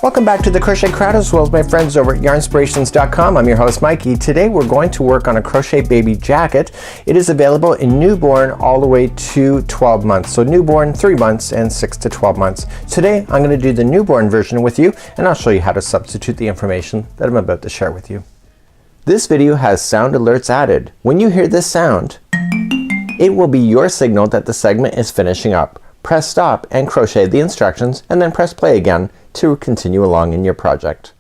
Welcome back to the Crochet Crowd as well as my friends over at Yarnspirations.com. I'm your host Mikey. Today we're going to work on a crochet baby jacket. It is available in newborn all the way to 12 months. So newborn, 3 months, and 6 to 12 months. Today I'm going to do the newborn version with you, and I'll show you how to substitute the information that I'm about to share with you. This video has sound alerts added. When you hear this sound, it will be your signal that the segment is finishing up. Press stop and crochet the instructions, and then press play again to continue along in your project.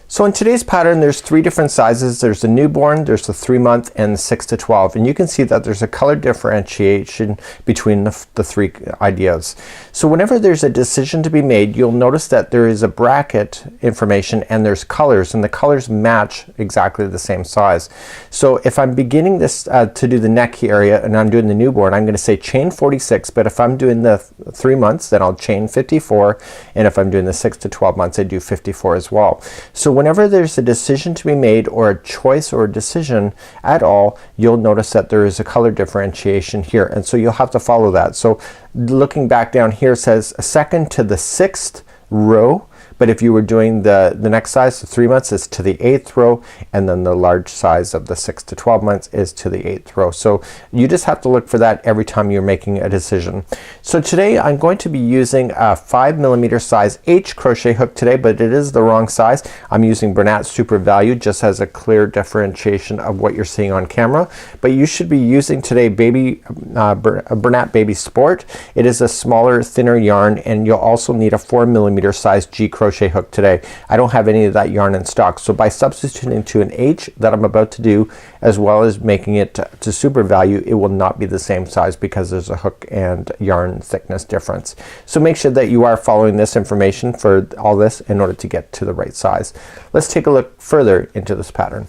So in today's pattern there's 3 different sizes. There's the newborn, there's the 3-month, and the 6 to 12, and you can see that there's a color differentiation between the 3 ideas. So whenever there's a decision to be made, you'll notice that there is a bracket information and there's colors, and the colors match exactly the same size. So if I'm beginning this to do the neck area and I'm doing the newborn, I'm going to say chain 46, but if I'm doing the 3 months then I'll chain 54, and if I'm doing the 6 to 12 months I do 54 as well. So whenever there's a decision to be made, or a choice or a decision at all, you'll notice that there is a color differentiation here, and so you'll have to follow that. So looking back down here, it says a second to the 6th row, but if you were doing the next size, the 3 months, is to the 8th row, and then the large size of the 6 to 12 months is to the 8th row. So you just have to look for that every time you're making a decision. So today I'm going to be using a 5mm size H crochet hook today, but it is the wrong size. I'm using Bernat Super Value just as a clear differentiation of what you're seeing on camera, but you should be using today Bernat Baby Sport. It is a smaller, thinner yarn, and you'll also need a 4mm size G crochet hook today. I don't have any of that yarn in stock, so by substituting to an H that I'm about to do, as well as making it to Super Value, it will not be the same size because there's a hook and yarn thickness difference. So make sure that you are following this information for all this in order to get to the right size. Let's take a look further into this pattern.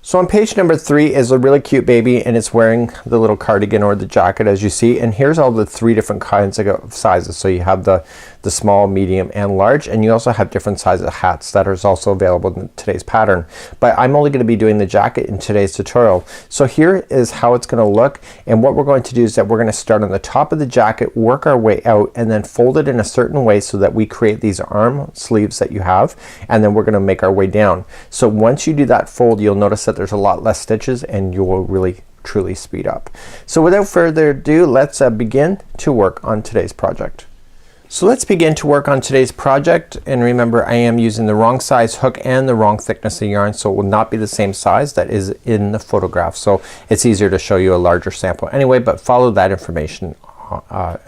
So on page number 3 is a really cute baby, and it's wearing the little cardigan or the jacket as you see, and here's all the 3 different kinds of sizes. So you have the small, medium, and large, and you also have different sizes of hats that is also available in today's pattern. But I'm only going to be doing the jacket in today's tutorial. So here is how it's going to look, and what we're going to do is that we're going to start on the top of the jacket, work our way out, and then fold it in a certain way so that we create these arm sleeves that you have, and then we're going to make our way down. So once you do that fold, you'll notice that there's a lot less stitches and you will really truly speed up. So without further ado, let's begin to work on today's project. So let's begin to work on today's project, and remember I am using the wrong size hook and the wrong thickness of yarn, so it will not be the same size that is in the photograph. So it's easier to show you a larger sample anyway, but follow that information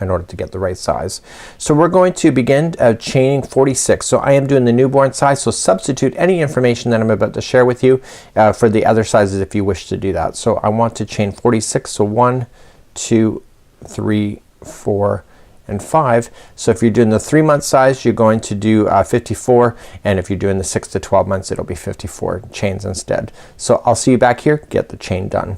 in order to get the right size. So we're going to begin chaining 46. So I am doing the newborn size, so substitute any information that I'm about to share with you for the other sizes if you wish to do that. So I want to chain 46, so 1, 2, 3, 4, and 5. So if you're doing the 3-month size you're going to do 54, and if you're doing the 6 to 12 months it'll be 54 chains instead. So I'll see you back here, get the chain done.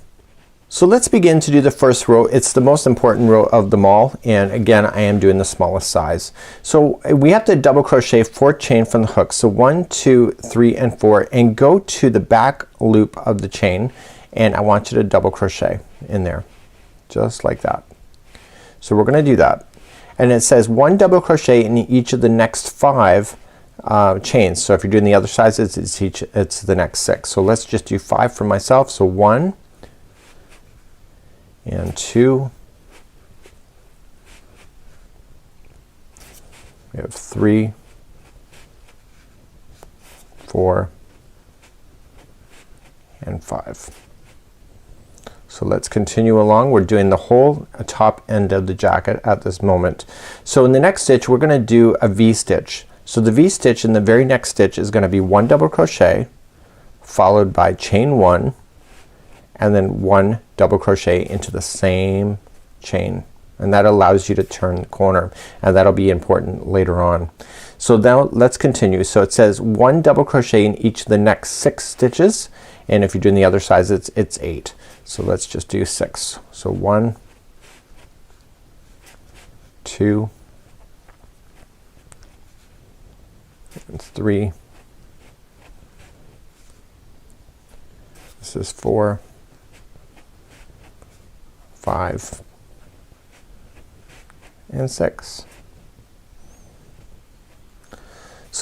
So let's begin to do the first row. It's the most important row of them all, and again I am doing the smallest size. So we have to double crochet 4 chain from the hook. So 1, 2, 3, and 4, and go to the back loop of the chain, and I want you to double crochet in there just like that. So we're gonna do that, and it says 1 double crochet in each of the next 5 chains. So if you're doing the other sizes it's the next 6. So let's just do 5 for myself. So 1 and 2, we have 3, 4, and 5. So let's continue along. We're doing the whole top end of the jacket at this moment. So in the next stitch we're gonna do a V-stitch. So the V-stitch in the very next stitch is gonna be 1 double crochet followed by chain 1, and then 1 double crochet into the same chain, and that allows you to turn the corner, and that'll be important later on. So now let's continue. So it says 1 double crochet in each of the next 6 stitches, and if you're doing the other size it's 8. So let's just do 6. So 1, 2, and 3, this is 4, 5, and 6.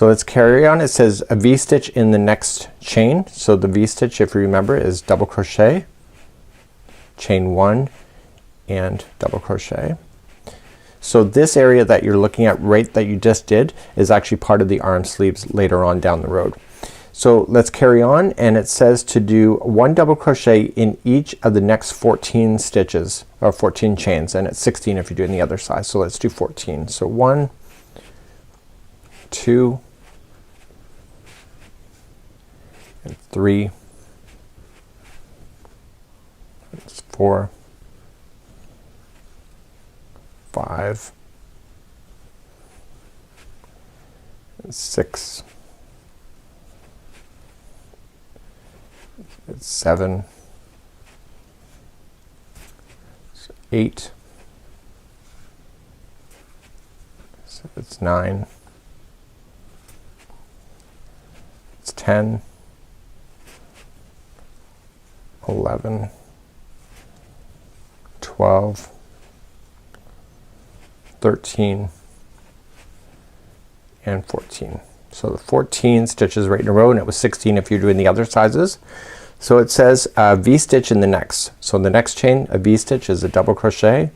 So let's carry on. It says a V-stitch in the next chain. So the V-stitch, if you remember, is double crochet, chain 1 and double crochet. So this area that you're looking at right that you just did is actually part of the arm sleeves later on down the road. So let's carry on, and it says to do 1 double crochet in each of the next 14 stitches or 14 chains, and it's 16 if you're doing the other side. So let's do 14. So 1, 2 and 3, 4, 5 and 6, 7, 8, so it's 9, it's 10, 11, 12, 13 and 14. So the 14 stitches right in a row, and it was 16 if you're doing the other sizes. So it says V-stitch in the next. So in the next chain, a V-stitch is a double crochet,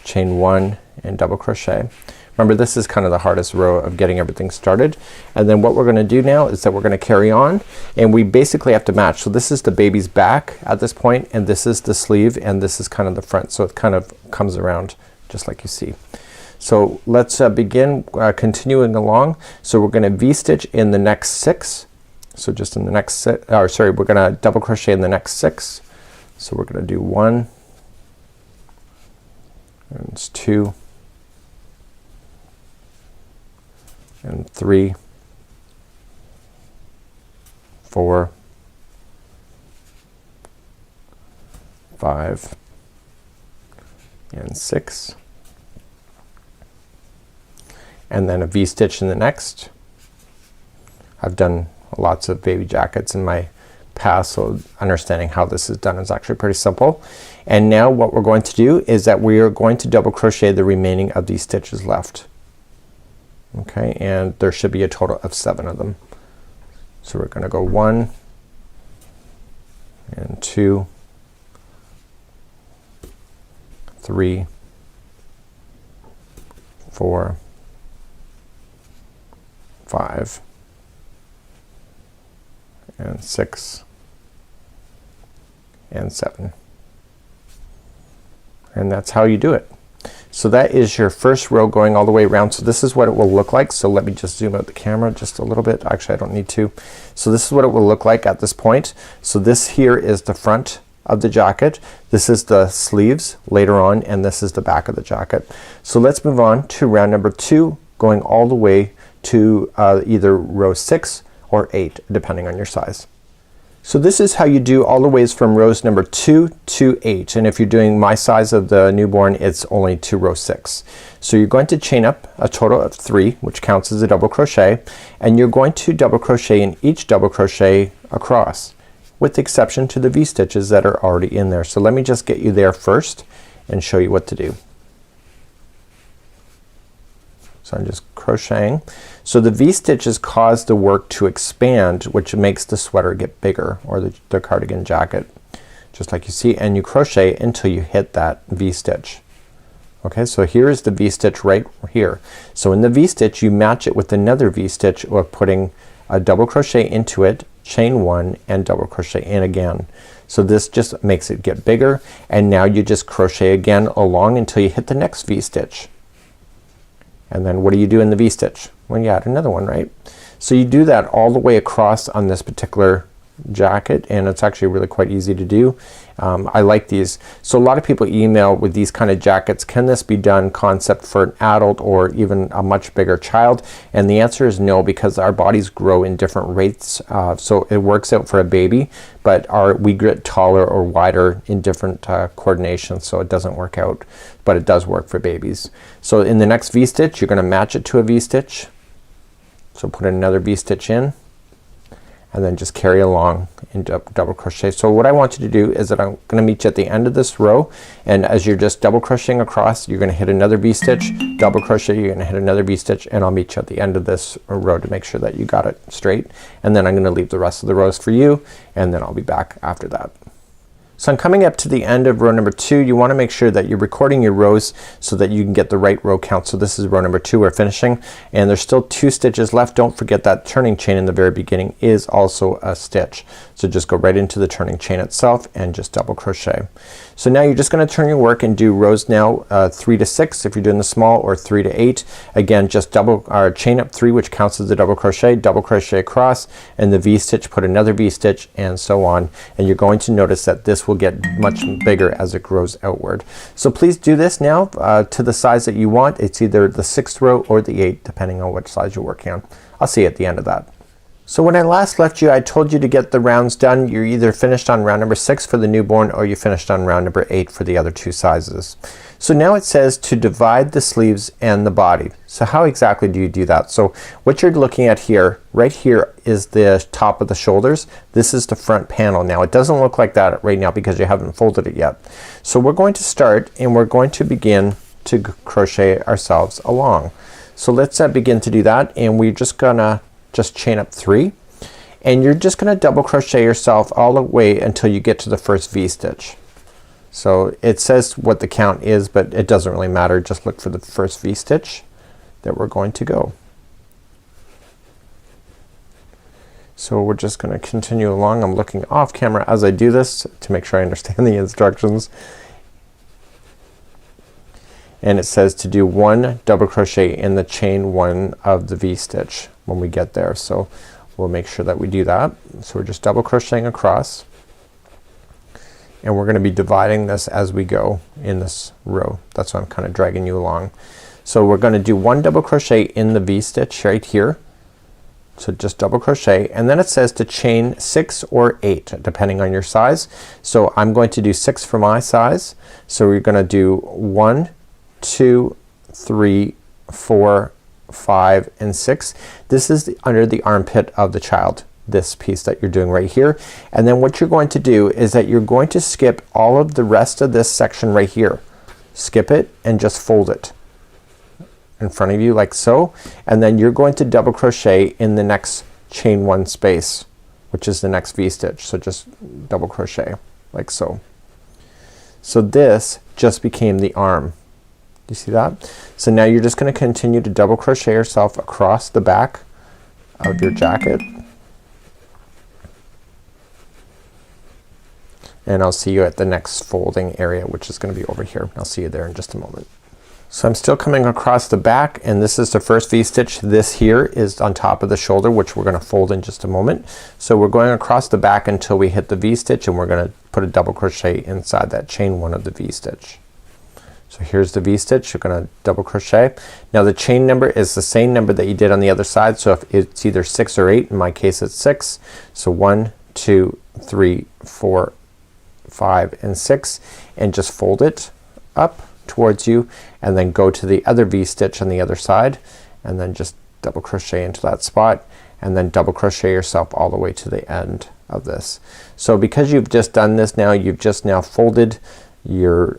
chain 1 and double crochet. Remember, this is kind of the hardest row of getting everything started. And then what we're gonna do now is that we're gonna carry on, and we basically have to match. So this is the baby's back at this point, and this is the sleeve, and this is kind of the front. So it kind of comes around just like you see. So let's begin continuing along. So we're gonna V-stitch in the next 6. So just in the next we're gonna double crochet in the next 6. So we're gonna do 1 and it's 2 and 3, 4, 5 and 6, and then a V-stitch in the next. I've done lots of baby jackets in my past, so understanding how this is done is actually pretty simple. And now what we're going to do is that we are going to double crochet the remaining of these stitches left. Okay, and there should be a total of 7 of them. So we're gonna go 1 and 2, 3, 4, 5 and 6 and 7, and that's how you do it. So that is your first row going all the way around. So this is what it will look like. So let me just zoom out the camera just a little bit. Actually, I don't need to. So this is what it will look like at this point. So this here is the front of the jacket. This is the sleeves later on, and this is the back of the jacket. So let's move on to round number 2, going all the way to either row 6 or 8 depending on your size. So this is how you do all the ways from rows number 2 to 8, and if you're doing my size of the newborn, it's only to row 6. So you're going to chain up a total of 3, which counts as a double crochet, and you're going to double crochet in each double crochet across, with the exception to the V-stitches that are already in there. So let me just get you there first and show you what to do. So I'm just crocheting. So the V-stitches cause the work to expand, which makes the sweater get bigger, or the cardigan jacket, just like you see, and you crochet until you hit that V-stitch. Okay, so here is the V-stitch right here. So in the V-stitch you match it with another V-stitch, or putting a double crochet into it, chain 1 and double crochet in again. So this just makes it get bigger, and now you just crochet again along until you hit the next V-stitch. And then what do you do in the V-stitch? Well, you add another one, right? So you do that all the way across on this particular jacket, and it's actually really quite easy to do. I like these. So a lot of people email with these kind of jackets, can this be done concept for an adult or even a much bigger child? And the answer is no, because our bodies grow in different rates. So it works out for a baby, but we get taller or wider in different coordinations, so it doesn't work out, but it does work for babies. So in the next V-stitch you're gonna match it to a V-stitch. So put another V-stitch in, and then just carry along and double crochet. So what I want you to do is that I'm gonna meet you at the end of this row, and as you're just double crocheting across, you're gonna hit another V-stitch, double crochet, you're gonna hit another V-stitch, and I'll meet you at the end of this row to make sure that you got it straight, and then I'm gonna leave the rest of the rows for you, and then I'll be back after that. So I'm coming up to the end of row number 2. You want to make sure that you're recording your rows so that you can get the right row count. So this is row number 2 we're finishing, and there's still 2 stitches left. Don't forget that turning chain in the very beginning is also a stitch. So just go right into the turning chain itself and just double crochet. So now you're just gonna turn your work and do rows now 3 to 6 if you're doing the small, or 3 to 8. Again, just chain up 3, which counts as the double crochet across, and the V-stitch, put another V-stitch, and so on. And you're going to notice that this will get much bigger as it grows outward. So please do this now to the size that you want. It's either the 6th row or the 8th, depending on which size you're working on. I'll see you at the end of that. So when I last left you, I told you to get the rounds done. You're either finished on round number 6 for the newborn, or you finished on round number 8 for the other 2 sizes. So now it says to divide the sleeves and the body. So how exactly do you do that? So what you're looking at here, right here, is the top of the shoulders. This is the front panel. Now it doesn't look like that right now because you haven't folded it yet. So we're going to start, and we're going to begin to crochet ourselves along. So let's begin to do that, and we're just gonna chain up 3, and you're just gonna double crochet yourself all the way until you get to the first V-stitch. So it says what the count is, but it doesn't really matter. Just look for the first V-stitch that we're going to go. So we're just gonna continue along. I'm looking off camera as I do this to make sure I understand the instructions. And it says to do 1 double crochet in the chain 1 of the V-stitch when we get there. So we'll make sure that we do that. So we're just double crocheting across, and we're gonna be dividing this as we go in this row. That's why I'm kind of dragging you along. So we're gonna do 1 double crochet in the V-stitch right here. So just double crochet, and then it says to chain 6 or 8 depending on your size. So I'm going to do 6 for my size. So we're gonna do 1, 2, 3, 4, 5, and 6. This is under the armpit of the child, this piece that you're doing right here. And then what you're going to do is that you're going to skip all of the rest of this section right here. Skip it and just fold it in front of you like so, and then you're going to double crochet in the next chain 1 space, which is the next V-stitch. So just double crochet like so. So this just became the arm. Do you see that? So now you're just gonna continue to double crochet yourself across the back of your jacket, and I'll see you at the next folding area, which is gonna be over here. I'll see you there in just a moment. So I'm still coming across the back, and this is the first V-stitch. This here is on top of the shoulder, which we're gonna fold in just a moment. So we're going across the back until we hit the V-stitch, and we're gonna put a double crochet inside that chain 1 of the V-stitch. So here's the V-stitch. You're gonna double crochet. Now the chain number is the same number that you did on the other side. So if it's either 6 or 8, in my case it's 6. So 1, 2, 3, 4, 5, and 6, and just fold it up towards you, and then go to the other V-stitch on the other side, and then just double crochet into that spot, and then double crochet yourself all the way to the end of this. So because you've just done this now, you've just now folded your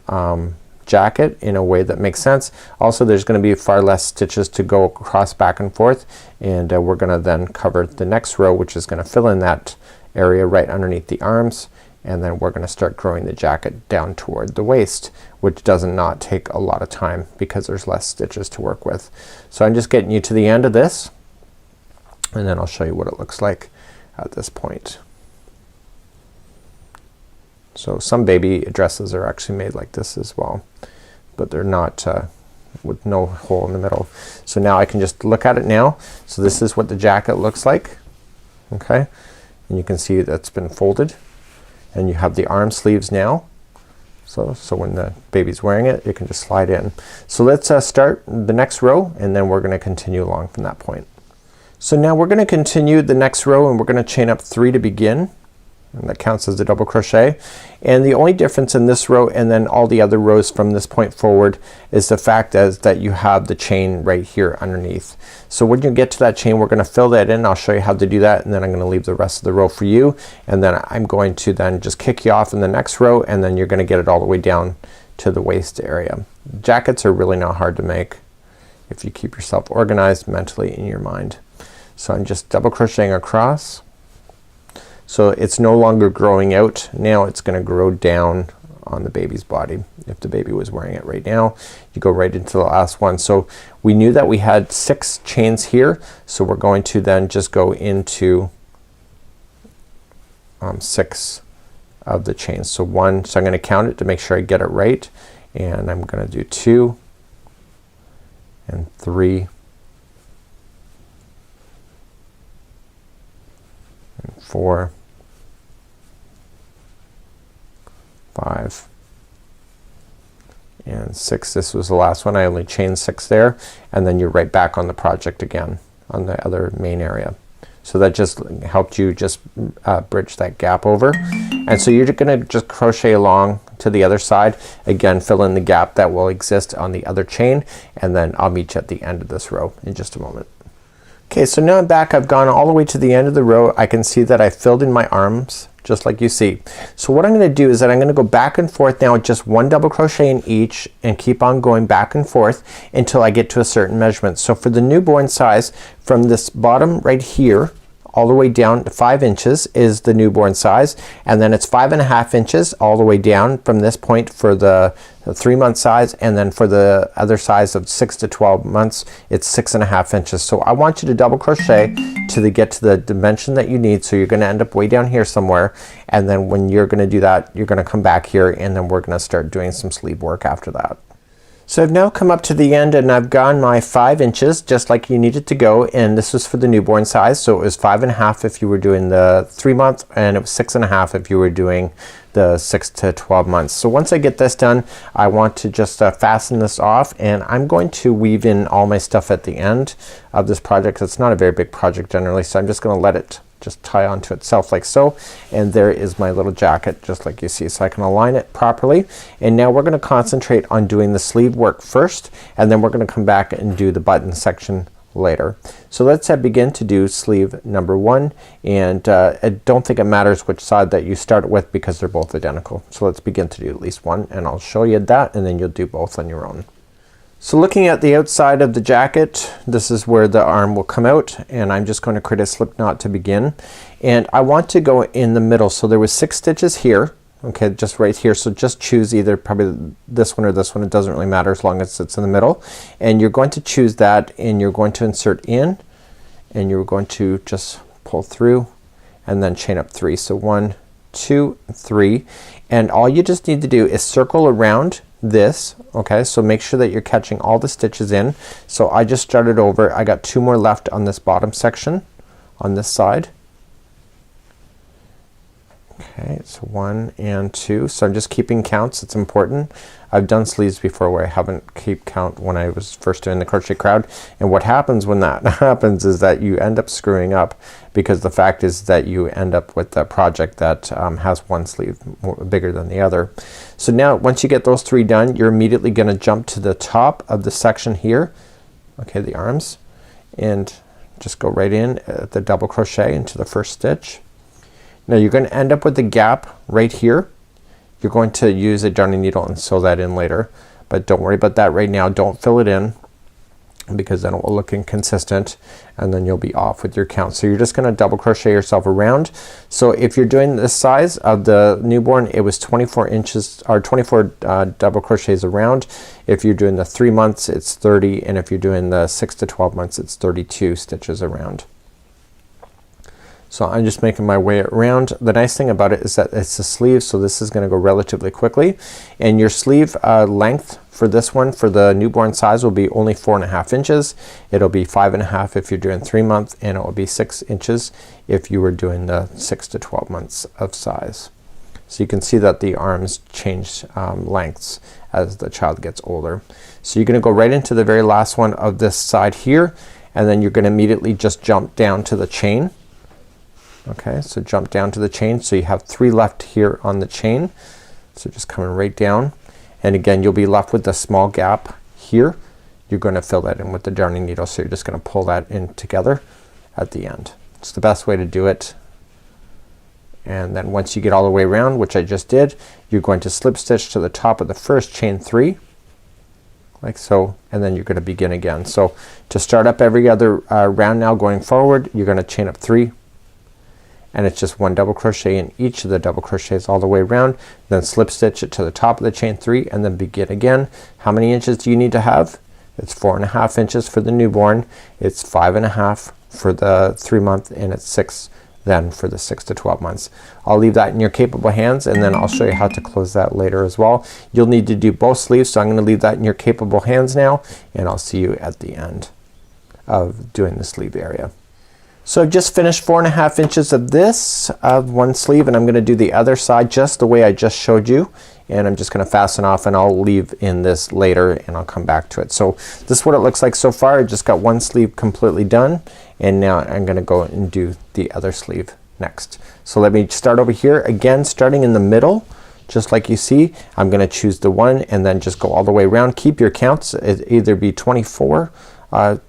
jacket in a way that makes sense. Also there's gonna be far less stitches to go across back and forth, and we're gonna then cover the next row, which is gonna fill in that area right underneath the arms, and then we're gonna start growing the jacket down toward the waist, which does not take a lot of time because there's less stitches to work with. So I'm just getting you to the end of this, and then I'll show you what it looks like at this point. So some baby dresses are actually made like this as well, but they're not with no hole in the middle. So now I can just look at it now. So this is what the jacket looks like. Okay, and you can see that's been folded, and you have the arm sleeves now. So when the baby's wearing it, it can just slide in. So let's start the next row, and then we're gonna continue along from that point. So now we're gonna continue the next row, and we're gonna chain up 3 to begin. and that counts as a double crochet. And the only difference in this row and then all the other rows from this point forward is the fact that you have the chain right here underneath. So when you get to that chain, we're gonna fill that in. I'll show you how to do that, and then I'm gonna leave the rest of the row for you, and then I'm going to then just kick you off in the next row, and then you're gonna get it all the way down to the waist area. Jackets are really not hard to make if you keep yourself organized mentally in your mind. So I'm just double crocheting across. So it's no longer growing out. Now it's gonna grow down on the baby's body. If the baby was wearing it right now, you go right into the last one. So we knew that we had 6 chains here, so we're going to then just go into 6 of the chains. So 1, so I'm gonna count it to make sure I get it right, and I'm gonna do 2 and 3 and 4, 5 and 6. This was the last one. I only chained 6 there, and then you're right back on the project again on the other main area. So that just helped you just bridge that gap over. And so you're gonna just crochet along to the other side, again fill in the gap that will exist on the other chain, and then I'll meet you at the end of this row in just a moment. Okay, so now I'm back. I've gone all the way to the end of the row. I can see that I filled in my arms just like you see. So what I'm gonna do is that I'm gonna go back and forth now with just 1 double crochet in each, and keep on going back and forth until I get to a certain measurement. So for the newborn size, from this bottom right here all the way down to 5 inches is the newborn size, and then it's 5.5 inches all the way down from this point for the 3-month size, and then for the other size of 6 to 12 months it's 6.5 inches. So I want you to double crochet to get to the dimension that you need. So you're gonna end up way down here somewhere, and then when you're gonna do that, you're gonna come back here, and then we're gonna start doing some sleeve work after that. So I've now come up to the end, and I've gone my 5 inches just like you needed to go, and this was for the newborn size. So it was 5.5 if you were doing the 3-month, and it was 6.5 if you were doing the 6 to 12 months. So once I get this done, I want to just fasten this off, and I'm going to weave in all my stuff at the end of this project. It's not a very big project generally, so I'm just gonna let it just tie onto itself like so, and there is my little jacket just like you see. So I can align it properly, and now we're gonna concentrate on doing the sleeve work first, and then we're gonna come back and do the button section later. So let's begin to do sleeve number 1, and I don't think it matters which side that you start with because they're both identical. So let's begin to do at least one, and I'll show you that, and then you'll do both on your own. So looking at the outside of the jacket, this is where the arm will come out, and I'm just going to create a slip knot to begin, and I want to go in the middle. So there was 6 stitches here, okay, just right here. So just choose either probably this one or this one. It doesn't really matter as long as it's in the middle, and you're going to choose that, and you're going to insert in, and you're going to just pull through and then chain up 3. So 1, 2, 3, and all you just need to do is circle around this. Okay, so make sure that you're catching all the stitches in. So I just started over. I got 2 more left on this bottom section on this side. Okay, so 1 and 2. So I'm just keeping counts. It's important. I've done sleeves before where I haven't keep count when I was first doing the Crochet Crowd, and what happens when that happens is that you end up screwing up, because the fact is that you end up with a project that has one sleeve bigger than the other. So now once you get those 3 done, you're immediately gonna jump to the top of the section here, okay, the arms, and just go right in at the double crochet into the first stitch. Now you're gonna end up with the gap right here. You're going to use a darning needle and sew that in later, but don't worry about that right now. Don't fill it in, because then it will look inconsistent, and then you'll be off with your count. So you're just gonna double crochet yourself around. So if you're doing this size of the newborn, it was 24 inches or 24 double crochets around. If you're doing the 3 months, it's 30, and if you're doing the 6 to 12 months, it's 32 stitches around. So I'm just making my way around. The nice thing about it is that it's a sleeve, so this is gonna go relatively quickly, and your sleeve length for this one for the newborn size will be only 4.5 inches. It'll be 5.5 if you're doing 3 months, and it will be 6 inches if you were doing the 6 to 12 months of size. So you can see that the arms change lengths as the child gets older. So you're gonna go right into the very last one of this side here, and then you're gonna immediately just jump down to the chain. Okay, so jump down to the chain, so you have 3 left here on the chain. So just coming right down, and again you'll be left with a small gap here. You're going to fill that in with the darning needle, so you're just going to pull that in together at the end. It's the best way to do it. And then once you get all the way around, which I just did, you're going to slip stitch to the top of the first chain 3 like so, and then you're going to begin again. So to start up every other round now going forward, you're going to chain up 3, and it's just 1 double crochet in each of the double crochets all the way around, then slip stitch it to the top of the chain 3 and then begin again. How many inches do you need to have? It's 4.5 inches for the newborn, it's 5.5 for the 3-month, and it's 6 then for the 6 to 12 months. I'll leave that in your capable hands, and then I'll show you how to close that later as well. You'll need to do both sleeves, so I'm going to leave that in your capable hands now, and I'll see you at the end of doing the sleeve area. So I've just finished 4.5 inches of this of one sleeve, and I'm going to do the other side just the way I just showed you, and I'm just going to fasten off, and I'll leave in this later and I'll come back to it. So this is what it looks like so far. I just got one sleeve completely done, and now I'm going to go and do the other sleeve next. So let me start over here again, starting in the middle just like you see. I'm going to choose the 1 and then just go all the way around. Keep your counts. It either be 24.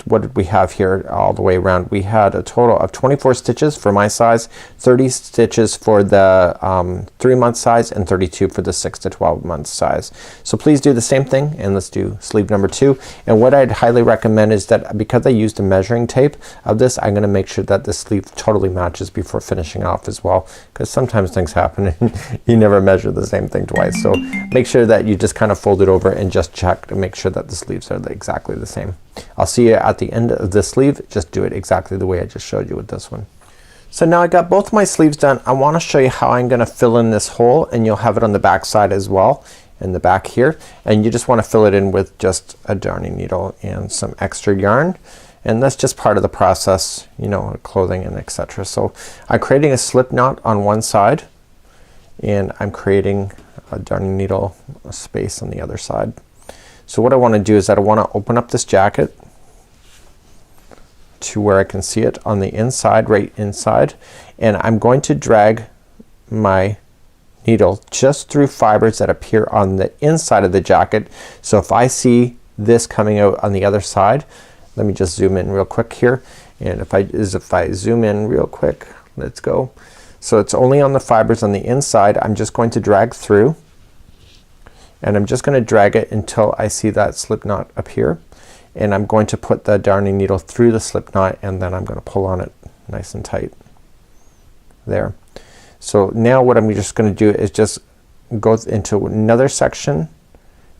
What did we have here all the way around? We had a total of 24 stitches for my size, 30 stitches for the 3-month size, and 32 for the 6 to 12 month size. So please do the same thing, and let's do sleeve number 2. And what I'd highly recommend is that because I used a measuring tape of this, I'm gonna make sure that the sleeve totally matches before finishing off as well, because sometimes things happen and you never measure the same thing twice. So make sure that you just kind of fold it over and just check to make sure that the sleeves are exactly the same. I'll see you at the end of the sleeve. Just do it exactly the way I just showed you with this one. So now I got both my sleeves done. I want to show you how I'm gonna fill in this hole, and you'll have it on the back side as well, in the back here, and you just want to fill it in with just a darning needle and some extra yarn, and that's just part of the process, you know, clothing and etc. So I'm creating a slip knot on one side, and I'm creating a darning needle space on the other side. So what I want to do is that I want to open up this jacket to where I can see it on the inside, right inside, and I'm going to drag my needle just through fibers that appear on the inside of the jacket. So if I see this coming out on the other side, let me just zoom in real quick here, and if I zoom in real quick, let's go. So it's only on the fibers on the inside. I'm just going to drag through, and I'm just going to drag it until I see that slip knot appear, and I'm going to put the darning needle through the slip knot, and then I'm going to pull on it nice and tight there. So now what I'm just going to do is just go into another section,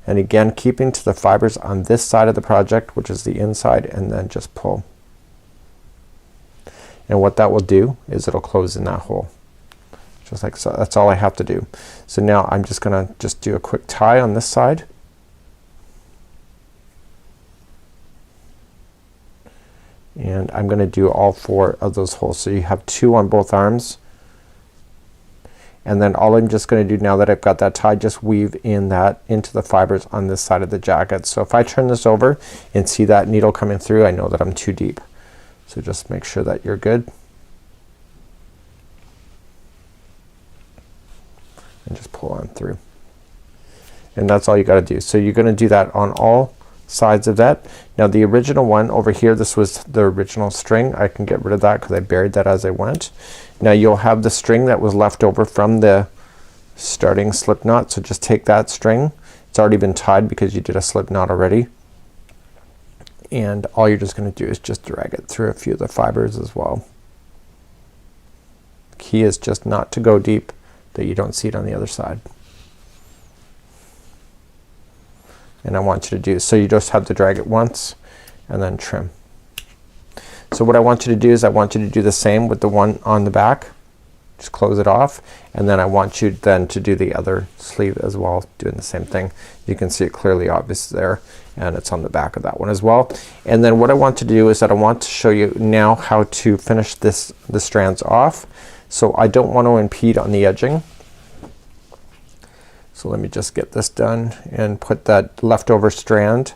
and again keeping to the fibers on this side of the project, which is the inside, and then just pull. And what that will do is it'll close in that hole. Just like so. That's all I have to do. So now I'm just gonna do a quick tie on this side, and I'm gonna do all 4 of those holes. So you have 2 on both arms, and then all I'm just gonna do now that I've got that tied, just weave in that into the fibers on this side of the jacket. So if I turn this over and see that needle coming through, I know that I'm too deep. So just make sure that you're good. And just pull on through, and that's all you got to do. So you're going to do that on all sides of that. Now the original one over here, this was the original string. I can get rid of that because I buried that as I went. Now you'll have the string that was left over from the starting slip knot, so just take that string. It's already been tied because you did a slip knot already, and all you're just going to do is just drag it through a few of the fibers as well. The key is just not to go deep, that you don't see it on the other side. And I want you to do, so you just have to drag it once and then trim. So what I want you to do is I want you to do the same with the one on the back. Just close it off, and then I want you then to do the other sleeve as well, doing the same thing. You can see it clearly obvious there, and it's on the back of that one as well. And then what I want to do is that I want to show you now how to finish the strands off. So I don't want to impede on the edging. So let me just get this done and put that leftover strand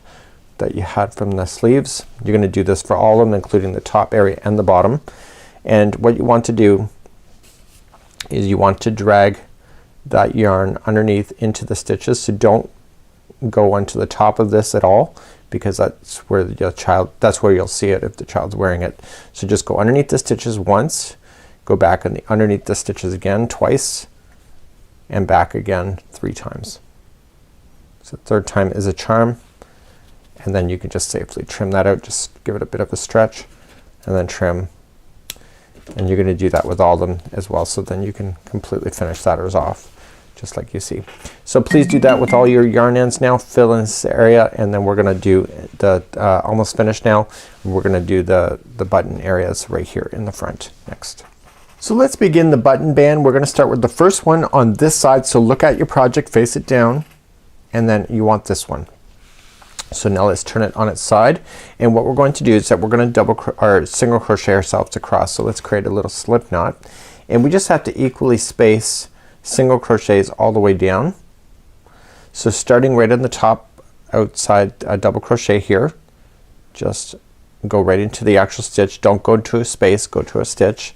that you had from the sleeves. You're going to do this for all of them, including the top area and the bottom. And what you want to do is you want to drag that yarn underneath into the stitches. So don't go onto the top of this at all, because that's where that's where you'll see it if the child's wearing it. So just go underneath the stitches once, go back underneath the stitches again twice, and back again 3 times. So third time is a charm, and then you can just safely trim that out. Just give it a bit of a stretch and then trim, and you're gonna do that with all of them as well, so then you can completely finish that off just like you see. So please do that with all your yarn ends now. Fill in this area, and then we're gonna do the almost finished now. We're gonna do the button areas right here in the front next. So let's begin the button band. We're gonna start with the first one on this side. So look at your project, face it down, and then you want this one. So now let's turn it on its side, and what we're going to do is that we're gonna single crochet ourselves across. So let's create a little slip knot, and we just have to equally space single crochets all the way down. So starting right on the top outside double crochet here, just go right into the actual stitch. Don't go to a space, go to a stitch,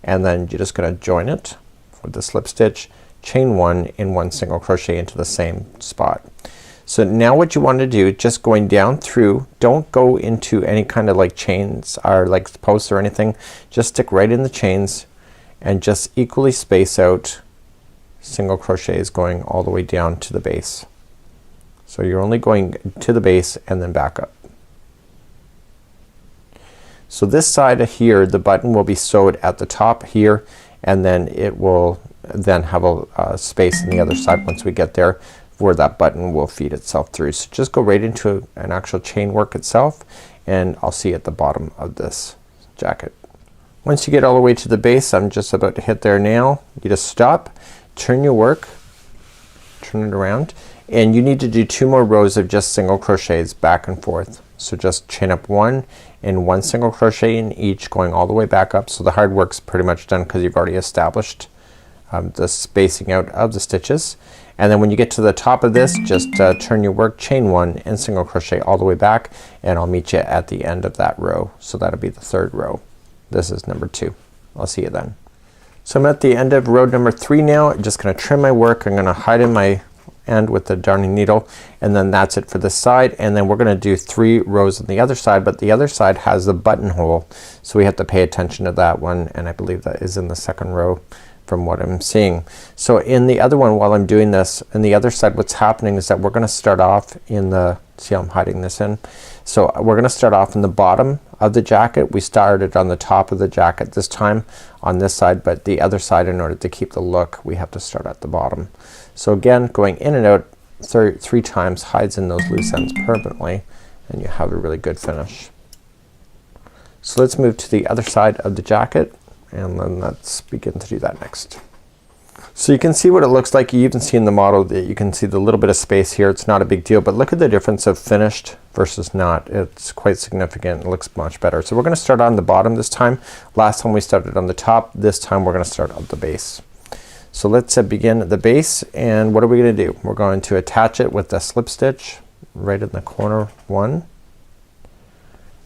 and then you're just gonna join it with the slip stitch, chain 1 and 1 single crochet into the same spot. So now what you want to do, just going down through, don't go into any kind of like chains or like posts or anything. Just stick right in the chains and just equally space out single crochets going all the way down to the base. So you're only going to the base and then back up. So this side of here, the button will be sewed at the top here, and then it will then have a space on the other side once we get there, where that button will feed itself through. So just go right into an actual chain work itself, and I'll see at the bottom of this jacket. Once you get all the way to the base, I'm just about to hit there now, you just stop, turn your work, turn it around, and you need to do 2 more rows of just single crochets back and forth. So just chain up 1 and 1 single crochet in each, going all the way back up. So the hard work's pretty much done because you've already established the spacing out of the stitches. And then when you get to the top of this, just turn your work, chain 1 and single crochet all the way back, and I'll meet you at the end of that row. So that'll be the 3rd row. This is number 2. I'll see you then. So I'm at the end of row number 3 now. I'm just gonna trim my work. I'm gonna hide in my end with the darning needle, and then that's it for this side. And then we're gonna do 3 rows on the other side, but the other side has the buttonhole, so we have to pay attention to that one, and I believe that is in the 2nd row from what I'm seeing. So in the other one, while I'm doing this, in the other side, what's happening is that we're gonna start off in the, see how I'm hiding this in? So we're gonna start off in the bottom of the jacket. We started on the top of the jacket this time on this side, but the other side, in order to keep the look, we have to start at the bottom. So again, going in and out 3 times hides in those loose ends permanently, and you have a really good finish. So let's move to the other side of the jacket, and then let's begin to do that next. So you can see what it looks like. You even see in the model that you can see the little bit of space here. It's not a big deal, but look at the difference of finished versus not. It's quite significant. It looks much better. So we're gonna start on the bottom this time. Last time we started on the top. This time we're gonna start at the base. So let's begin at the base, and what are we gonna do? We're going to attach it with the slip stitch right in the corner 1.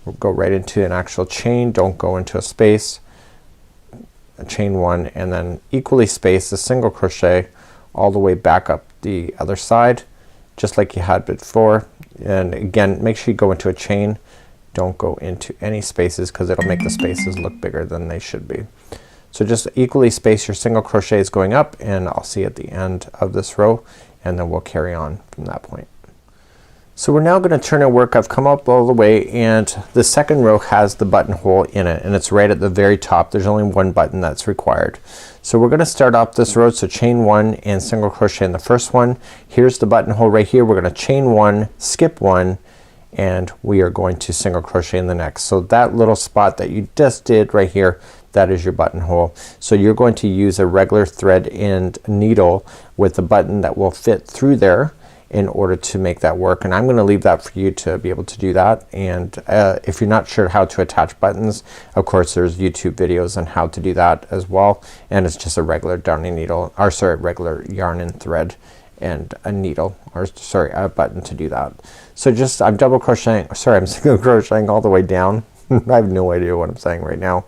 We'll go right into an actual chain. Don't go into a space. A chain 1, and then equally space the single crochet all the way back up the other side, just like you had before. And again, make sure you go into a chain. Don't go into any spaces, because it'll make the spaces look bigger than they should be. So just equally space your single crochets going up, and I'll see at the end of this row, and then we'll carry on from that point. So we're now gonna turn our work. I've come up all the way, and the 2nd row has the buttonhole in it, and it's right at the very top. There's only 1 button that's required. So we're gonna start off this row. So chain 1 and single crochet in the first one. Here's the buttonhole right here. We're gonna chain 1, skip 1, and we are going to single crochet in the next. So that little spot that you just did right here, that is your buttonhole. So you're going to use a regular thread and needle with a button that will fit through there in order to make that work, and I'm gonna leave that for you to be able to do that. And if you're not sure how to attach buttons, of course there's YouTube videos on how to do that as well, and it's just a regular darning needle, or sorry, regular yarn and thread and a needle, or sorry, a button to do that. So just I'm double crocheting, sorry, I'm single crocheting all the way down. I have no idea what I'm saying right now.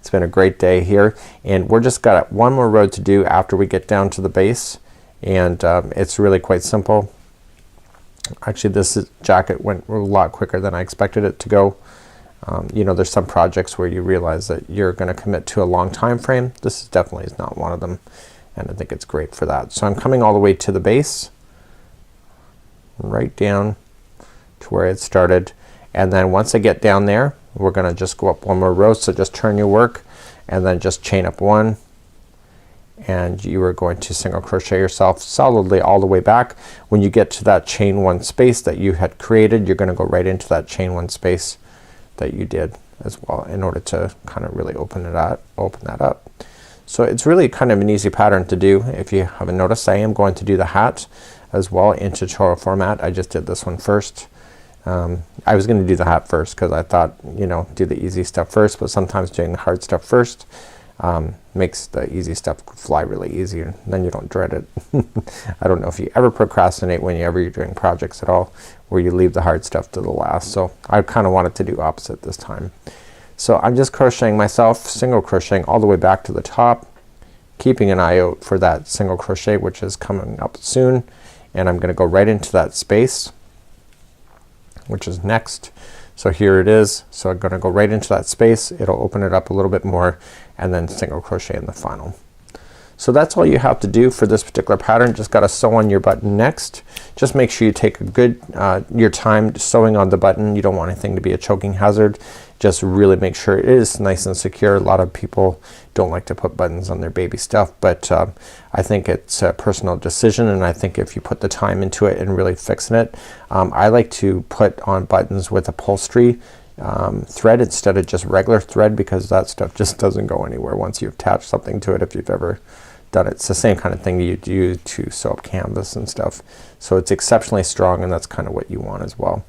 It's been a great day here, and we're just got one more row to do after we get down to the base, and it's really quite simple. Actually, this jacket went a lot quicker than I expected it to go. You know, there's some projects where you realize that you're going to commit to a long time frame. This is definitely is not one of them, and I think it's great for that. So I'm coming all the way to the base, right down to where it started, and then once I get down there, we're gonna just go up one more row. So just turn your work and then just chain up one, and you are going to single crochet yourself solidly all the way back. When you get to that chain one space that you had created, you're gonna go right into that chain one space that you did as well in order to kind of really open that up. So it's really kind of an easy pattern to do. If you haven't noticed, I am going to do the hat as well in tutorial format. I just did this one first. I was gonna do the hat first because I thought, you know, do the easy stuff first, but sometimes doing the hard stuff first makes the easy stuff fly really easy, and then you don't dread it. I don't know if you ever procrastinate whenever you're doing projects at all, where you leave the hard stuff to the last. So I kind of wanted to do opposite this time. So I'm just crocheting myself, single crocheting all the way back to the top, keeping an eye out for that single crochet which is coming up soon, and I'm gonna go right into that space which is next. So here it is. So I'm gonna go right into that space. It'll open it up a little bit more, and then single crochet in the final. So that's all you have to do for this particular pattern. Just gotta sew on your button next. Just make sure you take a good your time sewing on the button. You don't want anything to be a choking hazard. Just really make sure it is nice and secure. A lot of people don't like to put buttons on their baby stuff, but I think it's a personal decision, and I think if you put the time into it and really fixing it, I like to put on buttons with upholstery thread instead of just regular thread, because that stuff just doesn't go anywhere once you attach something to it. If you've ever done it, it's the same kind of thing you do to sew up canvas and stuff. So it's exceptionally strong, and that's kind of what you want as well.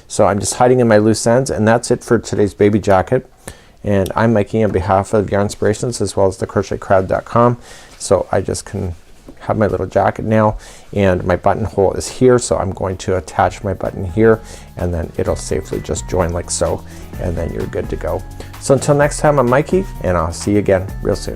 So I'm just hiding in my loose ends, and that's it for today's baby jacket. And I'm Mikey on behalf of Yarnspirations as well as the crochetcrowd.com. So I just can have my little jacket now, and my buttonhole is here, so I'm going to attach my button here, and then it'll safely just join like so, and then you're good to go. So until next time, I'm Mikey, and I'll see you again real soon.